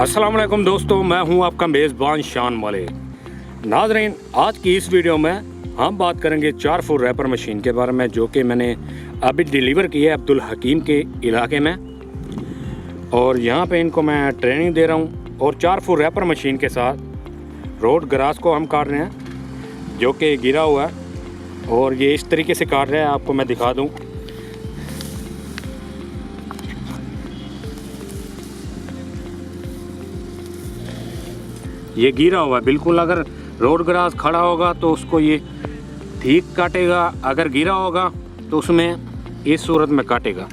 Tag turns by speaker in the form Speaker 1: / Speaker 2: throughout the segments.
Speaker 1: अस्सलाम वालेकुम दोस्तों, मैं हूं आपका मेज़बान शान मलिक। नाज़रीन, आज की इस वीडियो में हम बात करेंगे 4 फुट रैपर मशीन के बारे में, जो कि मैंने अभी डिलीवर की है अब्दुल हकीम के इलाके में। और यहाँ पे इनको मैं ट्रेनिंग दे रहा हूँ। और 4 फुट रैपर मशीन के साथ रोड ग्रास को हम काट रहे हैं, जो कि गिरा हुआ है। और ये इस तरीके से काट रहे हैं, आपको मैं दिखा दूँ। ये गिरा हुआ है बिल्कुल। अगर रोड ग्रास खड़ा होगा तो उसको ये ठीक काटेगा, अगर गिरा होगा तो उसमें इस सूरत में काटेगा।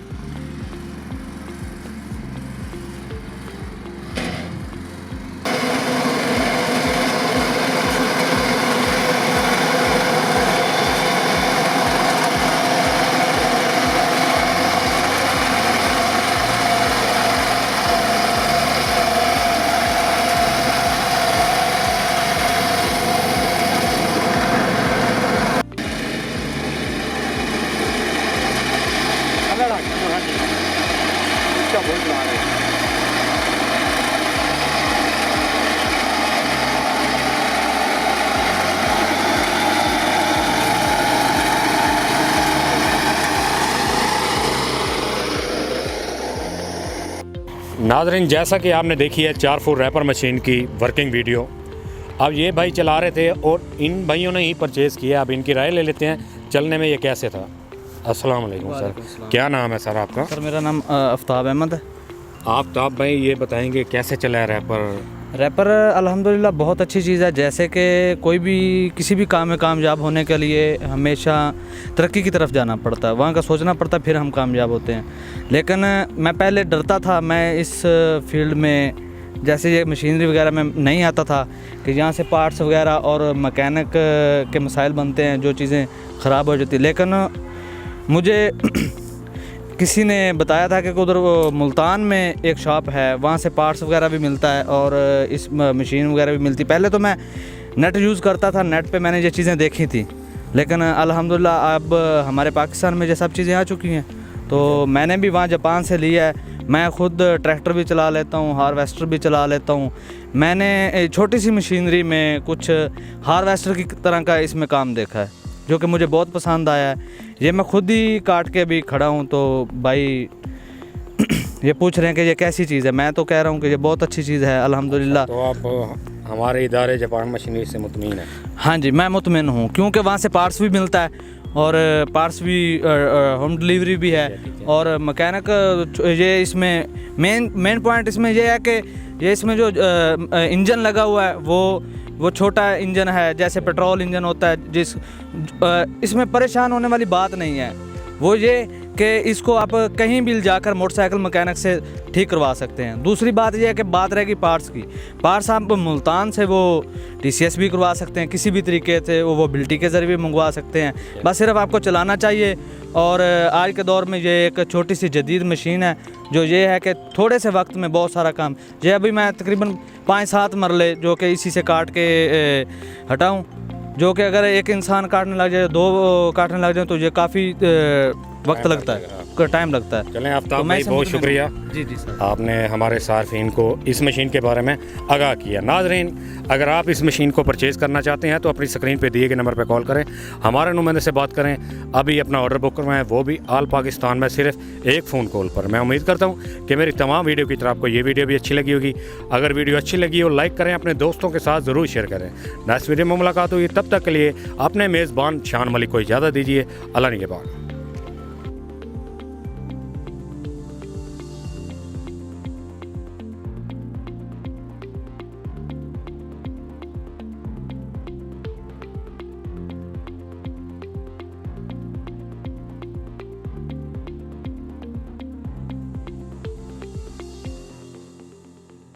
Speaker 1: नाज़रीन, जैसा कि आपने देखी है 4 फुट रैपर मशीन की वर्किंग वीडियो। अब ये भाई चला रहे थे और इन भाइयों ने ही परचेज़ किया। अब इनकी राय ले लेते हैं चलने में ये कैसे था। अस्सलाम वालेकुम सर, क्या नाम है सर आपका?
Speaker 2: सर मेरा नाम आफ्ताब अहमद है।
Speaker 1: आफ्ताब भाई, ये बताएंगे कैसे चला
Speaker 2: रैपर अल्हम्दुलिल्लाह बहुत अच्छी चीज़ है। जैसे कि कोई भी किसी भी काम में कामयाब होने के लिए हमेशा तरक्की की तरफ जाना पड़ता है, वहाँ का सोचना पड़ता है, फिर हम कामयाब होते हैं। लेकिन मैं पहले डरता था, मैं इस फील्ड में जैसे ये मशीनरी वगैरह में नहीं आता था कि यहाँ से पार्ट्स वगैरह और मैकेनिक के मसाइल बनते हैं, जो चीज़ें ख़राब हो जाती। लेकिन मुझे किसी ने बताया था कि उधर मुल्तान में एक शॉप है, वहाँ से पार्ट्स वगैरह भी मिलता है और इस मशीन वगैरह भी मिलती। पहले तो मैं नेट यूज़ करता था, नेट पे मैंने ये चीज़ें देखी थी। लेकिन अल्हम्दुलिल्लाह अब हमारे पाकिस्तान में ये सब चीज़ें आ चुकी हैं, तो मैंने भी वहाँ जापान से लिया है। मैं ख़ुद ट्रैक्टर भी चला लेता हूँ, हार्वेस्टर भी चला लेता हूँ। मैंने छोटी सी मशीनरी में कुछ हार्वेस्टर की तरह का इसमें काम देखा है, जो कि मुझे बहुत पसंद आया है। ये मैं खुद ही काट के भी खड़ा हूँ, तो भाई ये पूछ रहे हैं कि ये कैसी चीज़ है। मैं तो कह रहा हूँ कि ये बहुत अच्छी चीज़ है अल्हम्दुलिल्लाह।
Speaker 1: तो आप हमारे इदारे जापान मशीनरी से मुतमईन हैं?
Speaker 2: हाँ जी, मैं मुतमईन हूँ, क्योंकि वहाँ से पार्ट्स भी मिलता है और पार्ट्स भी होम डिलीवरी भी है। और मैकेनिक ये इसमें मेन पॉइंट इसमें ये है कि ये इसमें जो इंजन लगा हुआ है वो छोटा इंजन है, जैसे पेट्रोल इंजन होता है। इसमें परेशान होने वाली बात नहीं है। वो ये कि इसको आप कहीं भी जाकर मोटरसाइकिल मैकेनिक से ठीक करवा सकते हैं। दूसरी बात यह है कि बात रहेगी पार्ट्स की। पार्ट्स आप मुल्तान से वो TCS भी करवा सकते हैं, किसी भी तरीके से वो बिल्टी के ज़रिए भी मंगवा सकते हैं। बस सिर्फ आपको चलाना चाहिए। और आज के दौर में ये एक छोटी सी जदीद मशीन है, जो ये है कि थोड़े से वक्त में बहुत सारा काम। ये अभी मैं तकरीबन 5-7 मरले जो कि इसी से काट के हटाऊँ, जो कि अगर एक इंसान काटने लग जाए, 2 काटने लग जाए, तो ये काफ़ी वक्त लगता है, टाइम लगता है।
Speaker 1: चलें आफ्ताब भाई, बहुत शुक्रिया।
Speaker 2: जी सर,
Speaker 1: आपने हमारे सार्फिन को इस मशीन के बारे में आगाह किया। नाज़रीन, अगर आप इस मशीन को परचेज़ करना चाहते हैं तो अपनी स्क्रीन पे दिए गए नंबर पे कॉल करें, हमारे नुमाइंदे से बात करें, अभी अपना ऑर्डर बुक करवाएं, वो भी ऑल पाकिस्तान में सिर्फ एक फ़ोन कॉल पर। मैं उम्मीद करता हूँ कि मेरी तमाम वीडियो की तरह आपको ये वीडियो भी अच्छी लगी होगी। अगर वीडियो अच्छी लगी हो, लाइक करें, अपने दोस्तों के साथ ज़रूर शेयर करें। नेक्स्ट वीडियो में मुलाकात होगी, तब तक के लिए अपने मेज़बान शान मलिक को इजाज़त दीजिए। अल्लाह निगहबान।